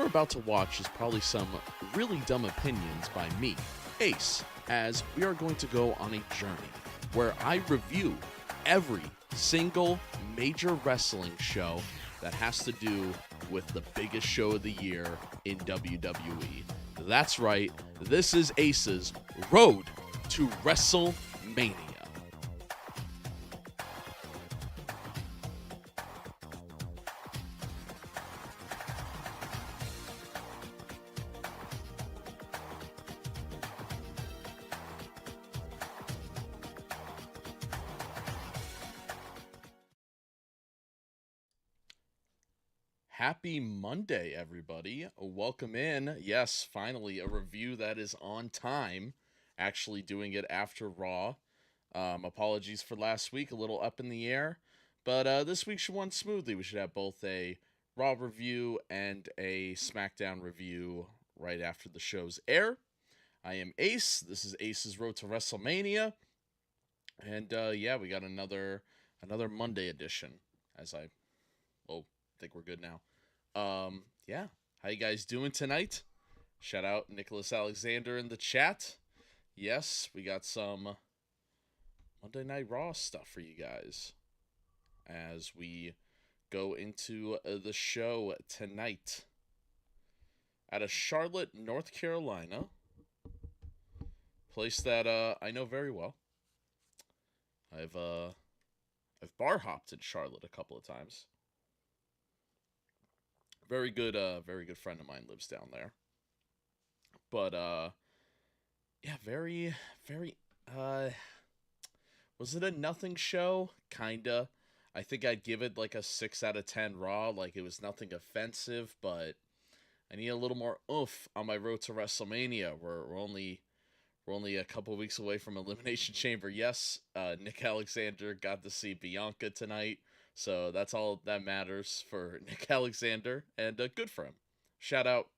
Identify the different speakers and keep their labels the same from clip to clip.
Speaker 1: you're about to watch is probably some really dumb opinions by me, Ace, as we are going to go on a journey where I review every single major wrestling show that has to do with the biggest show of the year in WWE. That's right, this is Ace's Road to WrestleMania. Happy Monday, everybody. Welcome in. Yes, finally, a review that is on time. Actually doing it after Raw. Apologies for last week, a little up in the air. But this week should run smoothly. We should have both a Raw review and a Smackdown review right after the show's air. I am Ace. This is Ace's Road to WrestleMania. And yeah, we got another Monday edition. Think we're good now. Yeah. How you guys doing tonight? Shout out Nicholas Alexander in the chat. Yes, we got some Monday Night Raw stuff for you guys as we go into the show tonight. Out of Charlotte, North Carolina. Place that I know very well. I've bar hopped in Charlotte a couple of times. Very good friend of mine lives down there. But yeah, very was it a nothing show? Kinda. I think I'd give it like a 6 out of 10 Raw. Like, it was nothing offensive, but I need a little more oomph on my road to WrestleMania. We're only a couple weeks away from Elimination Chamber. Yes, Nick Alexander got to see Bianca tonight. So that's all that matters for Nick Alexander, and good for him. Shout out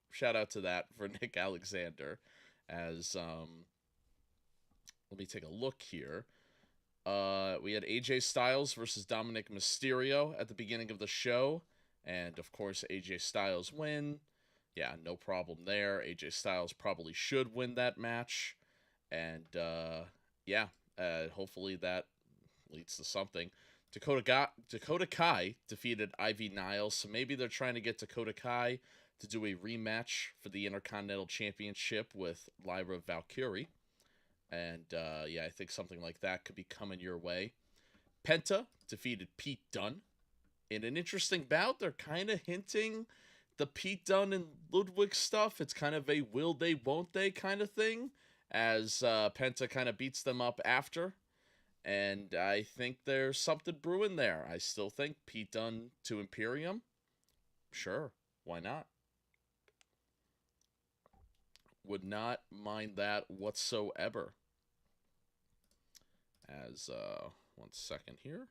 Speaker 1: to that for Nick Alexander. As let me take a look here. We had AJ Styles versus Dominic Mysterio at the beginning of the show, and of course AJ Styles win. Yeah, no problem there. AJ Styles probably should win that match, and yeah, hopefully that leads to something. Dakota Kai defeated Ivy Nile, so maybe they're trying to get Dakota Kai to do a rematch for the Intercontinental Championship with Lyra Valkyrie. And yeah, I think something like that could be coming your way. Penta defeated Pete Dunne. In an interesting bout, they're kind of hinting the Pete Dunne and Ludwig stuff. It's kind of a will they, won't they kind of thing, as Penta kind of beats them up after. And I think there's something brewing there. I still think Pete Dunne to Imperium. Sure, why not? Would not mind that whatsoever. As, one second here.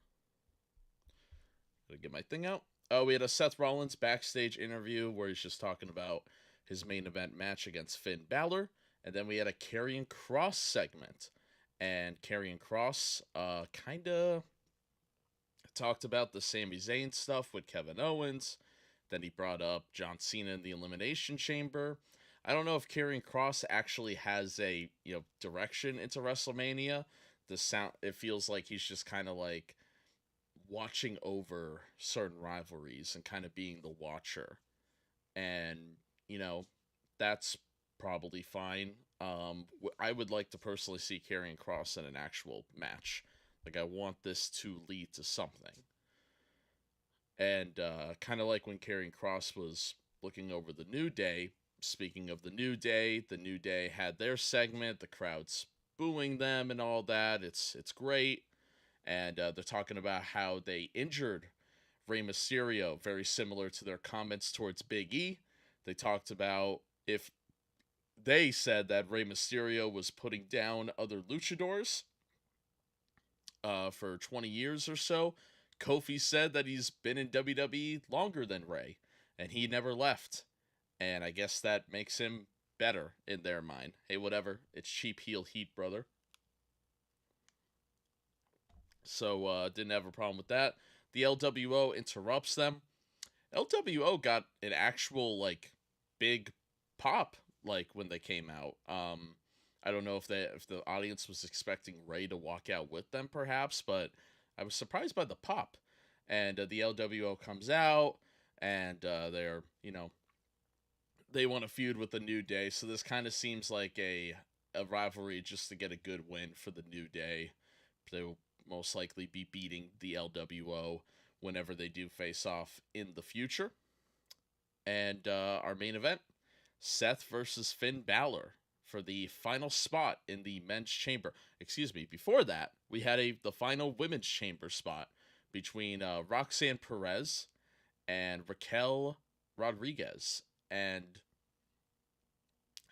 Speaker 1: Gotta get my thing out. Oh, we had a Seth Rollins backstage interview where he's just talking about his main event match against Finn Balor. And then we had a Karrion Kross segment. And Karrion Kross kind of talked about the Sami Zayn stuff with Kevin Owens. Then he brought up John Cena in the Elimination Chamber. I don't know if Karrion Kross actually has a direction into WrestleMania. It feels like he's just kind of like watching over certain rivalries and kind of being the watcher. And that's probably fine. I would like to personally see Karrion Kross in an actual match. Like, I want this to lead to something. And kind of like when Karrion Kross was looking over the New Day. Speaking of the New Day had their segment. The crowd's booing them and all that. It's great. And they're talking about how they injured Rey Mysterio, very similar to their comments towards Big E. They talked about if they said that Rey Mysterio was putting down other luchadors for 20 years or so. Kofi said that he's been in WWE longer than Rey, and he never left. And I guess that makes him better in their mind. Hey, whatever. It's cheap heel heat, brother. So, didn't have a problem with that. The LWO interrupts them. LWO got an actual, big pop like when they came out. I don't know if the audience was expecting Ray to walk out with them, perhaps, but I was surprised by the pop. And the LWO comes out, and they're they want to feud with the New Day, so this kind of seems like a rivalry just to get a good win for the New Day. They will most likely be beating the LWO whenever they do face off in the future. And our main event, Seth versus Finn Balor for the final spot in the men's chamber. Excuse me. Before that, we had the final women's chamber spot between Roxanne Perez and Raquel Rodriguez, and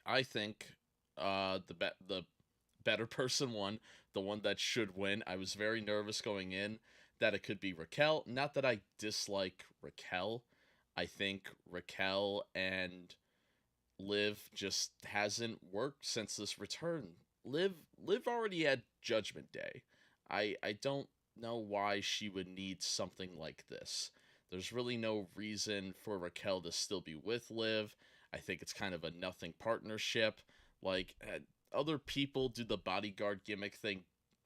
Speaker 1: I think the better person won, the one that should win. I was very nervous going in that it could be Raquel. Not that I dislike Raquel. I think Raquel and Liv just hasn't worked since this return. Liv already had Judgment Day. I don't know why she would need something like this. There's really no reason for Raquel to still be with Liv. I think it's kind of a nothing partnership. Like, other people do the bodyguard gimmick thing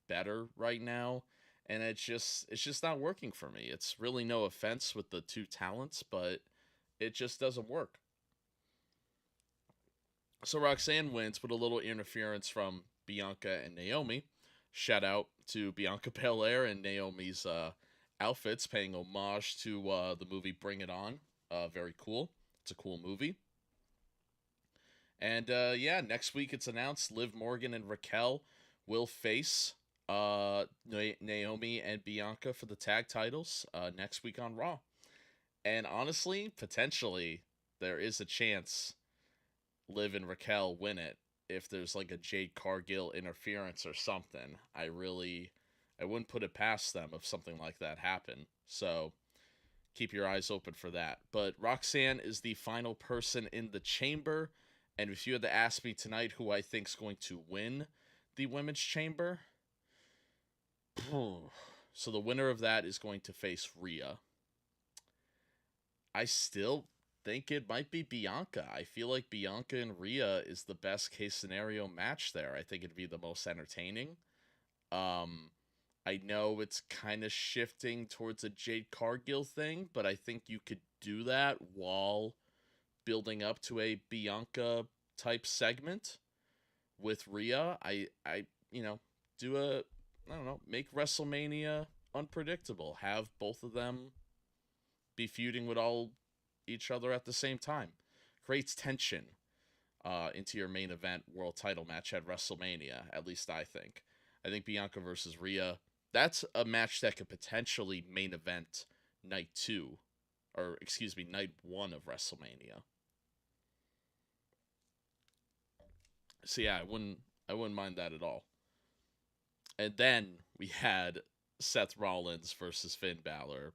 Speaker 1: better right now, and it's just not working for me. It's really no offense with the two talents, but it just doesn't work. So Roxanne wins with a little interference from Bianca and Naomi. Shout out to Bianca Belair and Naomi's outfits, paying homage to the movie Bring It On. Very cool. It's a cool movie. And yeah, next week it's announced Liv Morgan and Raquel will face Naomi and Bianca for the tag titles next week on Raw. And honestly, potentially, there is a chance Liv and Raquel win it if there's like a Jade Cargill interference or something. I wouldn't put it past them if something like that happened. So keep your eyes open for that. But Roxanne is the final person in the chamber. And if you had to ask me tonight who I think is going to win the women's chamber, so the winner of that is going to face Rhea. I still think it might be Bianca. I feel like Bianca and Rhea is the best case scenario match there. I think it'd be the most entertaining. I know it's kind of shifting towards a Jade Cargill thing, but I think you could do that while building up to a Bianca type segment with Rhea. I do I don't know, make WrestleMania unpredictable. Have both of them be feuding with all each other at the same time. Creates tension into your main event world title match at WrestleMania, at least I think. I think Bianca versus Rhea, that's a match that could potentially main event night 2, or excuse me, night 1 of WrestleMania. So yeah, I wouldn't mind that at all. And then we had Seth Rollins versus Finn Balor,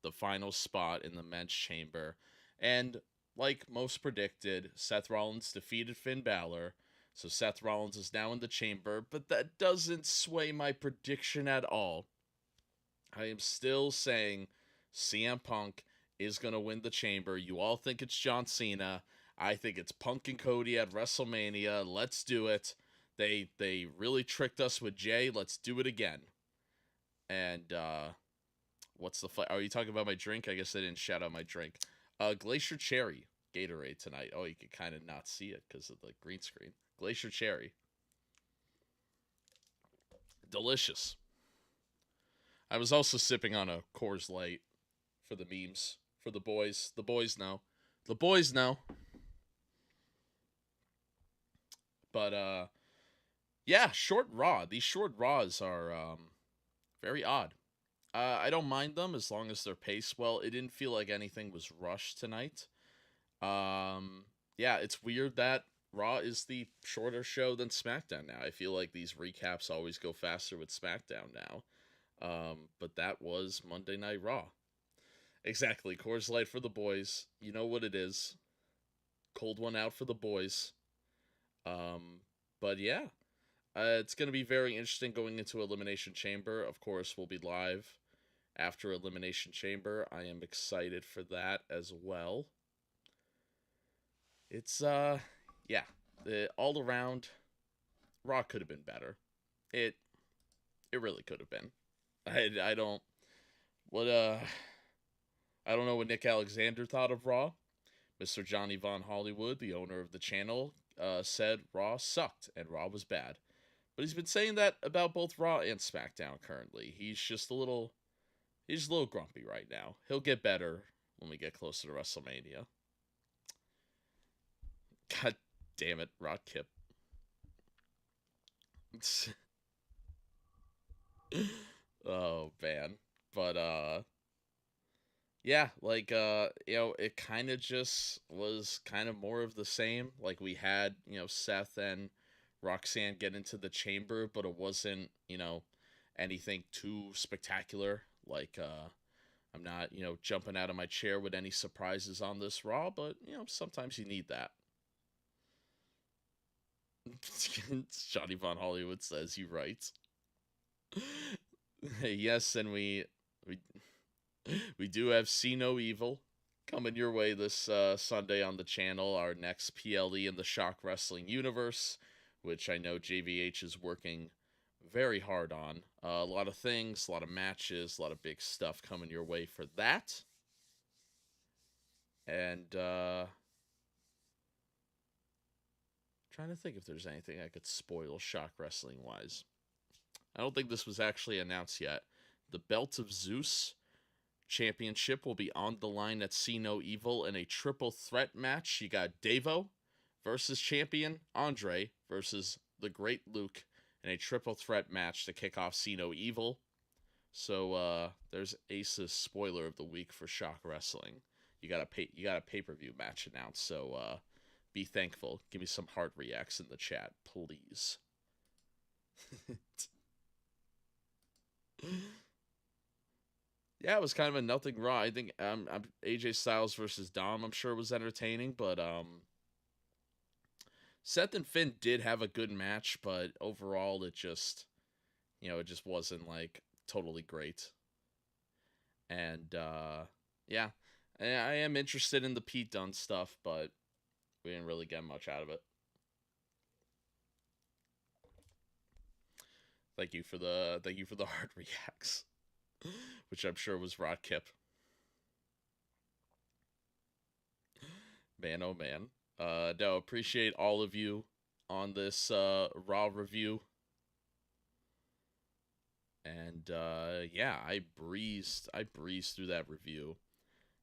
Speaker 1: the final spot in the men's chamber. And like most predicted, Seth Rollins defeated Finn Balor. So Seth Rollins is now in the chamber, but that doesn't sway my prediction at all. I am still saying CM Punk is going to win the chamber. You all think it's John Cena. I think it's Punk and Cody at WrestleMania. Let's do it. They really tricked us with Jay. Let's do it again. And what's the Are you talking about my drink? I guess I didn't shout out my drink. Glacier Cherry Gatorade tonight. Oh, you can kind of not see it because of the green screen. Glacier Cherry. Delicious. I was also sipping on a Coors Light for the memes. For the boys. The boys know. The boys know. But, yeah, short Raw. These short Raws are very odd. I don't mind them as long as they're paced well. It didn't feel like anything was rushed tonight. Yeah, it's weird that Raw is the shorter show than SmackDown now. I feel like these recaps always go faster with SmackDown now. But that was Monday Night Raw. Exactly. Coors Light for the boys. You know what it is. Cold one out for the boys. But yeah. It's going to be very interesting going into Elimination Chamber. Of course, we'll be live after Elimination Chamber. I am excited for that as well. It's yeah, all around Raw could have been better. It it really could have been. I don't what I don't know what Nick Alexander thought of Raw. Mr. Johnny Von Hollywood, the owner of the channel, said Raw sucked and Raw was bad. But he's been saying that about both Raw and SmackDown currently. He's just a little grumpy right now. He'll get better when we get closer to WrestleMania. God damn it, Rod Kip. Oh man. But yeah, like it kind of just was kind of more of the same. Like we had, Seth and Roxanne get into the chamber, but it wasn't, anything too spectacular. Like I'm not, jumping out of my chair with any surprises on this Raw, but sometimes you need that. Johnny Von Hollywood says he writes. Yes, and we we do have See No Evil coming your way this Sunday on the channel. Our next PLE in the Shock Wrestling Universe, which I know JVH is working very hard on. A lot of things, a lot of matches, a lot of big stuff coming your way for that. And trying to think if there's anything I could spoil Shock Wrestling wise. I don't think this was actually announced yet. The Belt of Zeus Championship will be on the line at See No Evil in a triple threat match. You got Davo versus champion Andre versus the Great Luke in a triple threat match to kick off See No Evil. So there's Ace's spoiler of the week for Shock Wrestling. You got a pay-per-view match announced, so be thankful. Give me some heart reacts in the chat, please. Yeah, it was kind of a nothing Raw. I think AJ Styles versus Dom, I'm sure was entertaining, but Seth and Finn did have a good match, but overall it just it just wasn't like totally great. And yeah, I am interested in the Pete Dunne stuff, but we didn't really get much out of it. Thank you for the hard reacts, which I'm sure was Rod Kip. Man, oh man. No, appreciate all of you on this Raw review. And yeah, I breezed through that review.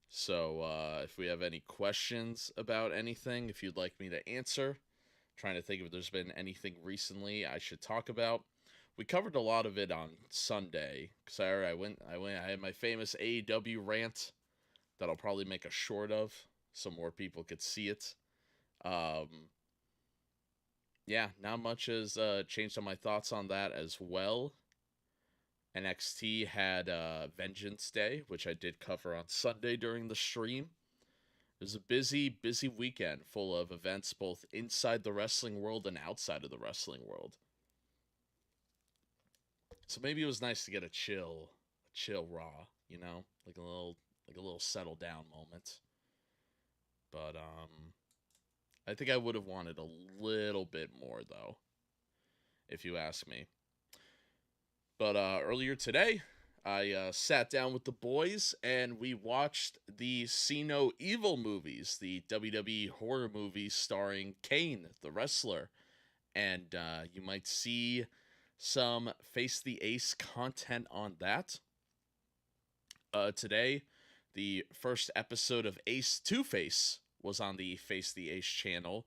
Speaker 1: So if we have any questions about anything, if you'd like me to answer, trying to think if there's been anything recently I should talk about. We covered a lot of it on Sunday because I had my famous AEW rant that I'll probably make a short of so more people could see it. Yeah, not much has changed on my thoughts on that as well. NXT had Vengeance Day, which I did cover on Sunday during the stream. It was a busy, busy weekend full of events both inside the wrestling world and outside of the wrestling world. So maybe it was nice to get a chill Raw, like a little settle down moment. But I think I would have wanted a little bit more though, if you ask me. But earlier today, I sat down with the boys and we watched the See No Evil movies, the WWE horror movies starring Kane, the wrestler. And you might see some Face the Ace content on that. Today, the first episode of Ace Two-Face was on the Face the Ace channel,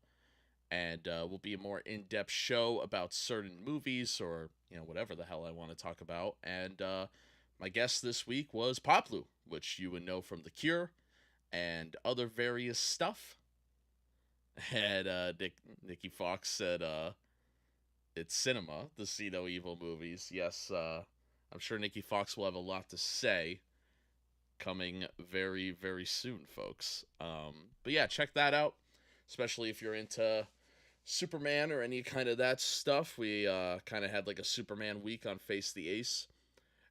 Speaker 1: and will be a more in-depth show about certain movies or whatever the hell I want to talk about. And my guest this week was Poplu, which you would know from The Cure and other various stuff. And Nikki Fox said it's cinema, the See No Evil movies. Yes, I'm sure Nikki Fox will have a lot to say coming very, very soon, folks. But yeah, check that out, especially if you're into Superman or any kind of that stuff. We kind of had like a Superman week on Face the Ace.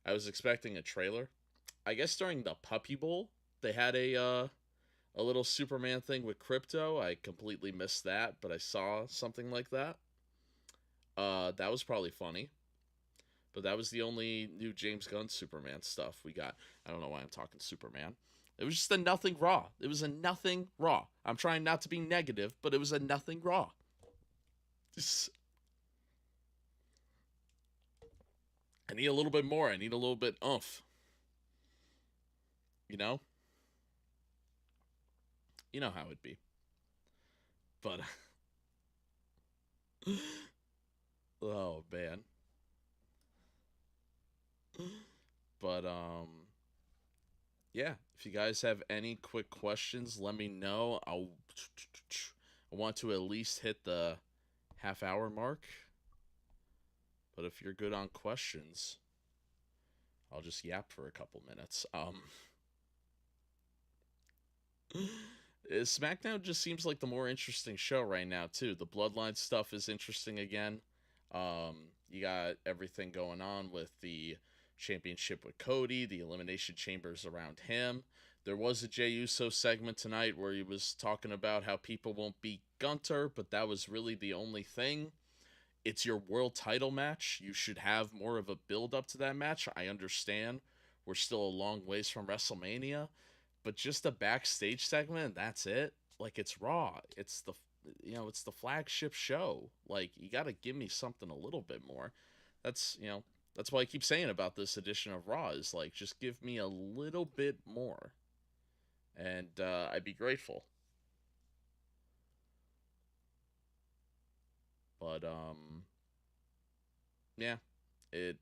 Speaker 1: I was expecting a trailer. I guess during the Puppy Bowl, they had a a little Superman thing with crypto. I completely missed that, but I saw something like that. That was probably funny. But that was the only new James Gunn Superman stuff we got. I don't know why I'm talking Superman. It was just a nothing Raw. It was a nothing Raw. I'm trying not to be negative, but it was a nothing Raw. I need a little bit more. I need a little bit oomph. You know? You know how it'd be. But oh man. But yeah, if you guys have any quick questions, let me know. I want to at least hit the half hour mark. But if you're good on questions, I'll just yap for a couple minutes. SmackDown just seems like the more interesting show right now too. The Bloodline stuff is interesting again. You got everything going on with the championship with Cody, the elimination chambers around him. There was a Jey Uso segment tonight where he was talking about how people won't beat Gunter, but that was really the only thing. It's your world title match. You should have more of a build up to that match. I understand we're still a long ways from WrestleMania, but just a backstage segment, that's it. Like it's Raw. It's the flagship show. Like you got to give me something a little bit more. That's why I keep saying about this edition of Raw is like just give me a little bit more, and I'd be grateful. But yeah, it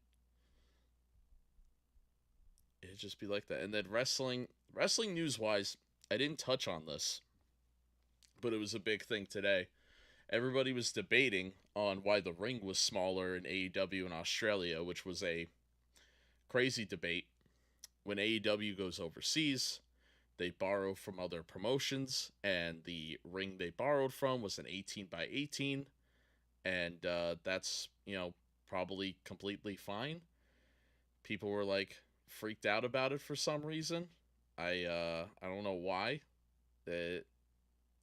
Speaker 1: it just be like that. And then wrestling news wise, I didn't touch on this, but it was a big thing today. Everybody was debating on why the ring was smaller in AEW in Australia, which was a crazy debate. When AEW goes overseas, they borrow from other promotions, and the ring they borrowed from was an 18 by 18, and that's probably completely fine. People were like freaked out about it for some reason. I don't know why. Uh,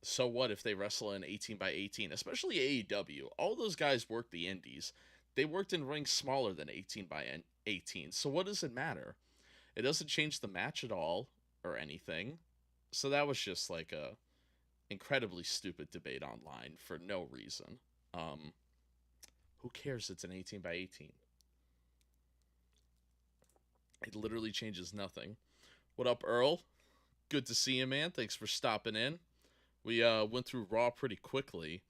Speaker 1: so what if they wrestle in 18 by 18, especially AEW? All those guys worked the indies. They worked in rings smaller than 18 by 18. So what does it matter? It doesn't change the match at all or anything. So that was just like a incredibly stupid debate online for no reason. Um, who cares? It's an 18 by 18. It literally changes nothing. What up, Earl? Good to see you, man. Thanks for stopping in. We went through Raw pretty quickly.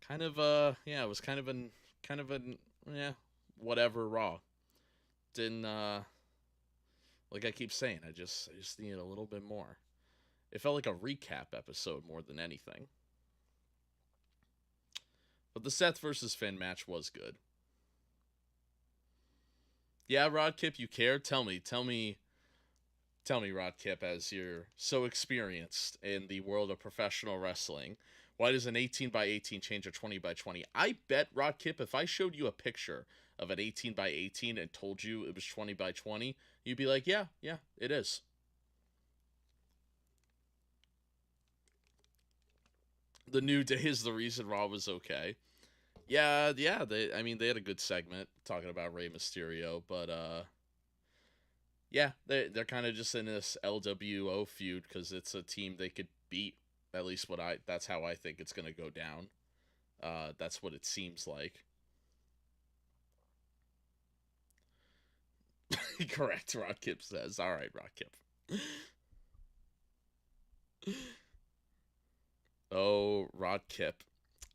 Speaker 1: Kind of yeah, it was kind of an yeah, whatever Raw. Didn't like I keep saying, I just needed a little bit more. It felt like a recap episode more than anything. But the Seth versus Finn match was good. Yeah, Rod Kip, you care? Tell me, Rod Kip, as you're so experienced in the world of professional wrestling, why does an 18 by 18 change a 20 by 20? I bet, Rod Kip, if I showed you a picture of an 18 by 18 and told you it was 20 by 20, you'd be like, yeah, yeah, it is. The New Day is the reason Raw was okay. Yeah, yeah, I mean, they had a good segment talking about Rey Mysterio, but yeah, they're kind of just in this LWO feud because it's a team they could beat. At least that's how I think it's gonna go down. That's what it seems like. Correct, Rod Kip says. All right, Rod Kip. Oh, Rod Kip.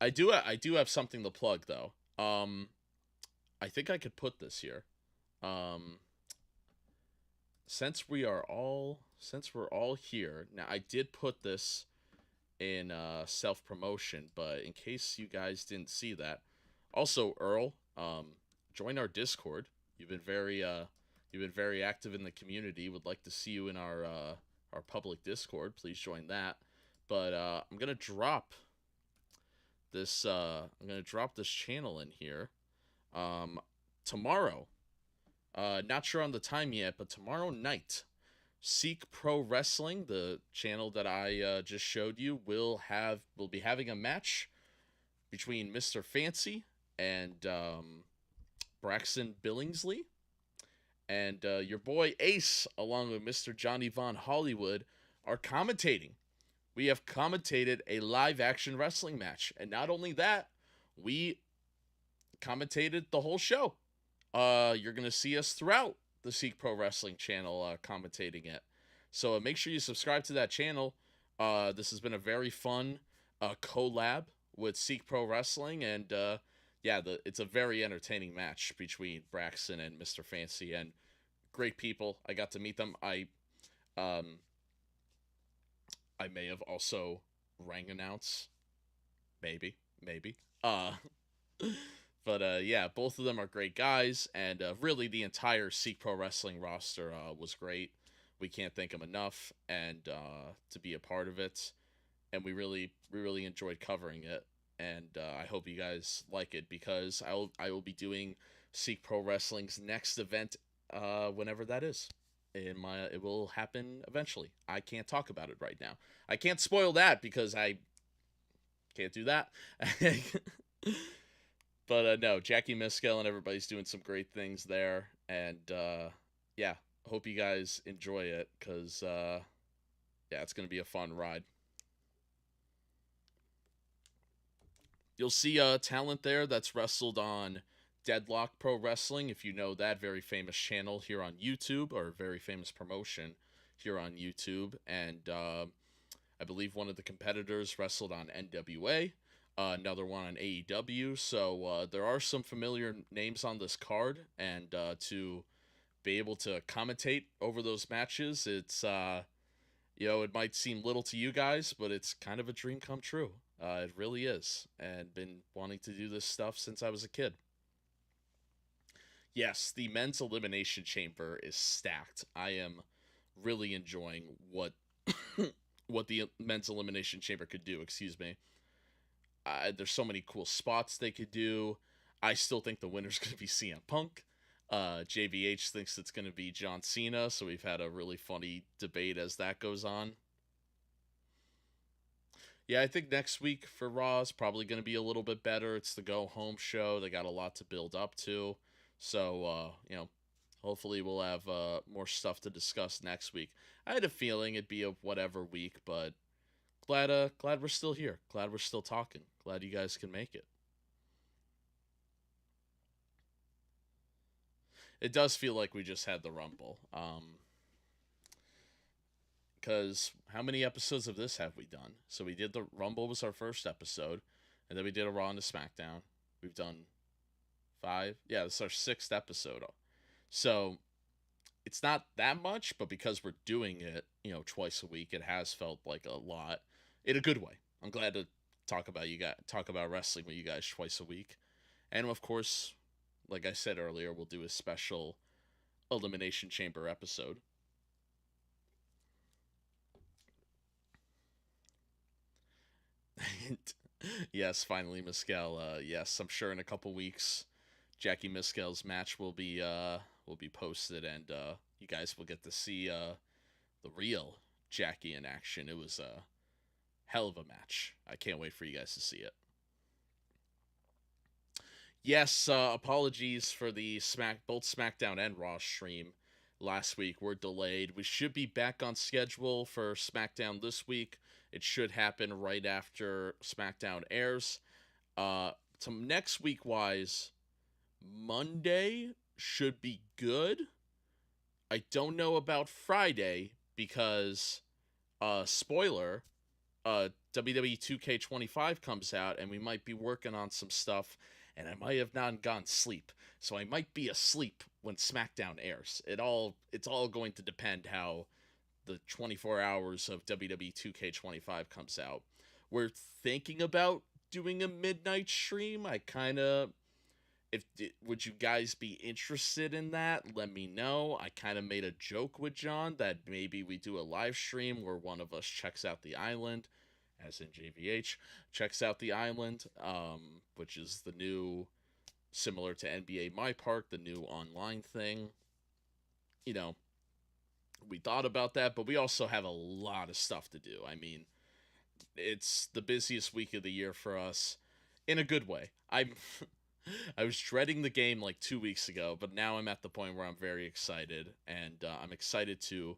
Speaker 1: I do have something to plug though. I think I could put this here. Um, since we're all here now, I did put this in self promotion, but in case you guys didn't see that, also Earl, join our Discord. You've been very active in the community. Would like to see you in our public Discord. Please join that. But I'm gonna drop this channel in here um tomorrow. Not sure on the time yet, but tomorrow night, Seek Pro Wrestling, the channel that I just showed you, will be having a match between Mr. Fancy and Braxton Billingsley, and your boy Ace, along with Mr. Johnny Von Hollywood, are commentating. We have commentated a live action wrestling match, and not only that, we commentated the whole show. You're gonna see us throughout the Seek Pro Wrestling channel commentating it. So make sure you subscribe to that channel. This has been a very fun collab with Seek Pro Wrestling, and yeah, it's a very entertaining match between Braxton and Mr. Fancy, and great people. I got to meet them. Um, I may have also rang announce, maybe. But yeah, both of them are great guys, and really the entire Seek Pro Wrestling roster was great. We can't thank them enough, and to be a part of it, and we really enjoyed covering it, and I hope you guys like it, because I will be doing Seek Pro Wrestling's next event, whenever that is. It will happen eventually. I can't talk about it right now. I can't spoil that because I can't do that. But no, Jackie Miskell and everybody's doing some great things there, and yeah, hope you guys enjoy it, because yeah, it's gonna be a fun ride. You'll see talent there that's wrestled on Deadlock Pro Wrestling, if you know that very famous channel here on YouTube, or very famous promotion here on YouTube, and I believe one of the competitors wrestled on NWA. Another one on AEW. So there are some familiar names on this card, and to be able to commentate over those matches, it's it might seem little to you guys, but it's kind of a dream come true. It really is, and been wanting to do this stuff since I was a kid. Yes, the men's elimination chamber is stacked. I am really enjoying what what the men's elimination chamber could do. Excuse me. There's so many cool spots they could do. I still think the winner's going to be CM Punk. JVH thinks it's going to be John Cena, so we've had a really funny debate as that goes on. Yeah, I think next week for Raw is probably going to be a little bit better. It's the go home show. They got a lot to build up to. So, hopefully we'll have more stuff to discuss next week. I had a feeling it'd be a whatever week, but glad we're still here. Glad we're still talking. Glad you guys can make it. It does feel like we just had the Rumble. Because how many episodes of this have we done? So we did the Rumble was our first episode, and then we did a Raw and a SmackDown. We've done 5. Yeah, this is our 6th episode. So it's not that much, but because we're doing it, twice a week, it has felt like a lot in a good way. I'm glad to talk about wrestling with you guys twice a week. And of course, like I said earlier, we'll do a special Elimination Chamber episode. Yes, finally, Miskell. Yes, I'm sure in a couple weeks, Jackie Miskell's match will be posted, and you guys will get to see the real Jackie in action. It was a hell of a match. I can't wait for you guys to see it. Yes, apologies for the both SmackDown and Raw stream last week were delayed. We should be back on schedule for SmackDown this week. It should happen right after SmackDown airs. To next week wise, Monday should be good. I don't know about Friday because spoiler, WWE 2K25 comes out, and we might be working on some stuff, and I might have not gotten sleep. So I might be asleep when SmackDown airs. It's all going to depend how the 24 hours of WWE 2K25 comes out. We're thinking about doing a midnight stream. Would you guys be interested in that? Let me know. I kind of made a joke with John that maybe we do a live stream where one of us checks out the island, as in JVH, checks out the island, which is the new, similar to NBA My Park, the new online thing. We thought about that, but we also have a lot of stuff to do. I mean, it's the busiest week of the year for us in a good way. I was dreading the game like 2 weeks ago, but now I'm at the point where I'm very excited, and I'm excited to.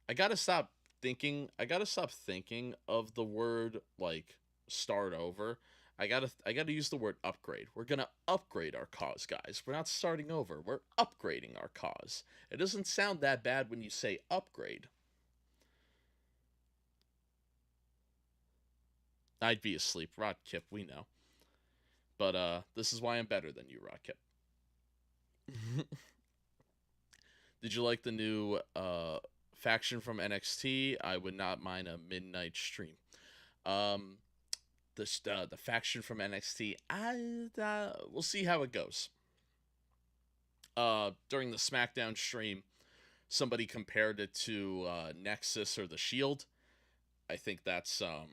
Speaker 1: I gotta stop I gotta stop thinking of the word like start over. I gotta use the word upgrade. We're gonna upgrade our cause, guys. We're not starting over. We're upgrading our cause. It doesn't sound that bad when you say upgrade. I'd be asleep, Rod Kip. We know, but this is why I'm better than you, Rod Kip. Did you like the new faction from NXT? I would not mind a midnight stream. Um, the faction from NXT. We'll see how it goes. During the Smackdown stream, somebody compared it to Nexus or the Shield. I think that's kind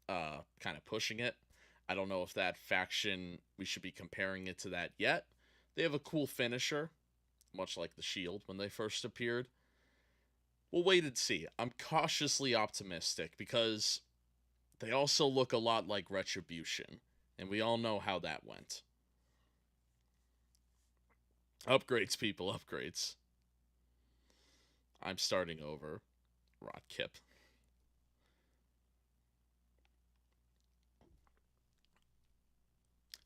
Speaker 1: of pushing it. I don't know if that faction we should be comparing it to that yet. They have a cool finisher, much like the Shield when they first appeared. We'll wait and see. I'm cautiously optimistic because they also look a lot like Retribution, and we all know how that went. Upgrades, people, upgrades. I'm starting over. Rod Kip.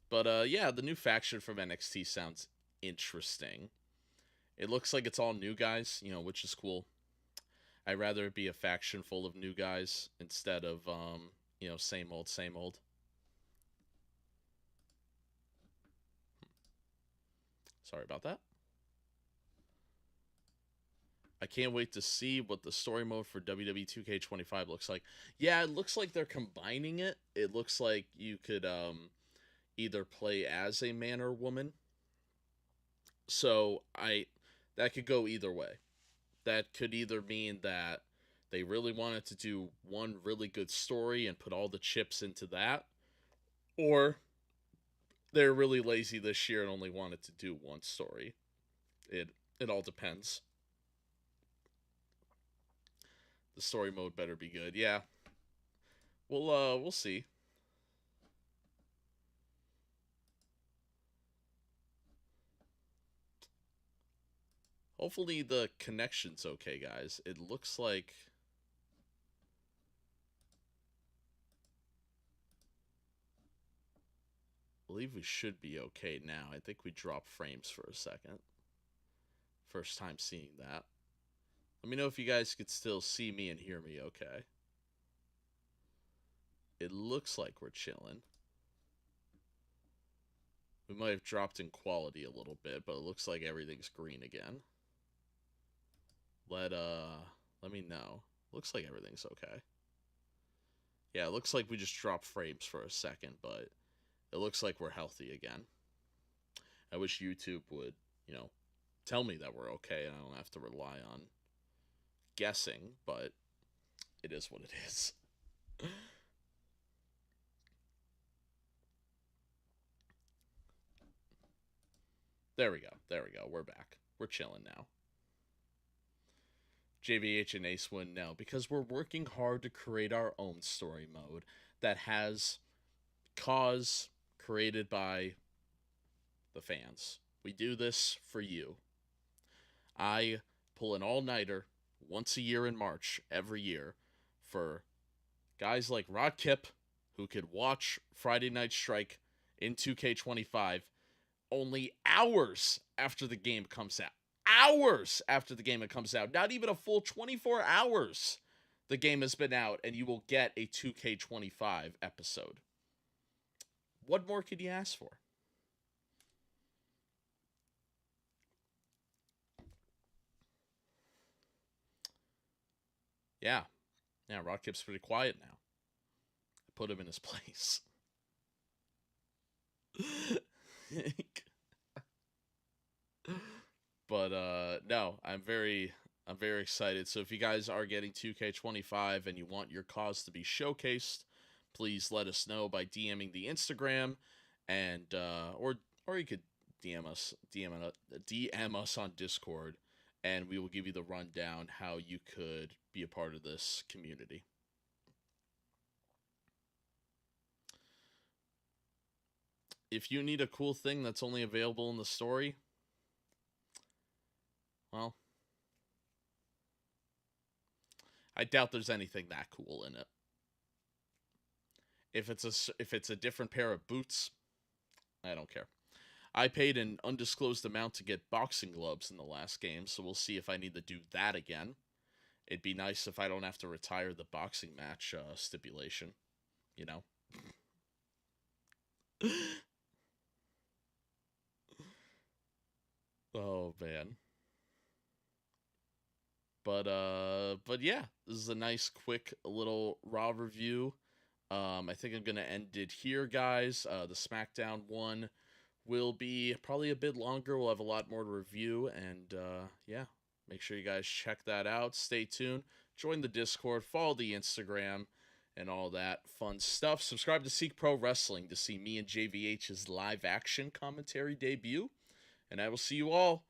Speaker 1: But yeah, the new faction from NXT sounds interesting. It looks like it's all new guys, which is cool. I'd rather it be a faction full of new guys instead of same old, same old. Sorry about that. I can't wait to see what the story mode for WWE 2K25 looks like. Yeah, it looks like they're combining it. It looks like you could either play as a man or woman. So that could go either way. That could either mean that they really wanted to do one really good story and put all the chips into that, or they're really lazy this year and only wanted to do one story. It all depends. The story mode better be good. Yeah. We'll see. Hopefully the connection's okay, guys. It looks like I believe we should be okay now. I think we dropped frames for a second. First time seeing that. Let me know if you guys could still see me and hear me okay. It looks like we're chilling. We might have dropped in quality a little bit, but it looks like everything's green again. Let me know. Looks like everything's okay. Yeah, it looks like we just dropped frames for a second, but it looks like we're healthy again. I wish YouTube would, tell me that we're okay and I don't have to rely on guessing, but it is what it is. There we go. There we go. We're back. We're chilling now. JVH and Ace win now because we're working hard to create our own story mode that has cause created by the fans. We do this for you. I pull an all-nighter once a year in March, every year, for guys like Rod Kip, who could watch Friday Night Strike in 2K25 only hours after the game comes out. Hours after the game comes out. Not even a full 24 hours the game has been out, and you will get a 2K25 episode. What more could you ask for? Yeah. Yeah, Rod Kip's pretty quiet now. I put him in his place. But no, I'm very excited. So if you guys are getting 2K25 and you want your cause to be showcased, please let us know by DMing the Instagram, and or you could DM us on Discord. and we will give you the rundown how you could be a part of this community. If you need a cool thing that's only available in the story, well, I doubt there's anything that cool in it. If it's a different pair of boots, I don't care. I paid an undisclosed amount to get boxing gloves in the last game, so we'll see if I need to do that again. It'd be nice if I don't have to retire the boxing match stipulation, you know? Oh man. But yeah, this is a nice quick little Raw review. I think I'm gonna end it here, guys. The SmackDown one will be probably a bit longer. We'll have a lot more to review, and yeah, make sure you guys check that out. Stay tuned. Join the Discord, follow the Instagram, and all that fun stuff. Subscribe to Seek Pro Wrestling to see me and JVH's live action commentary debut. And I will see you all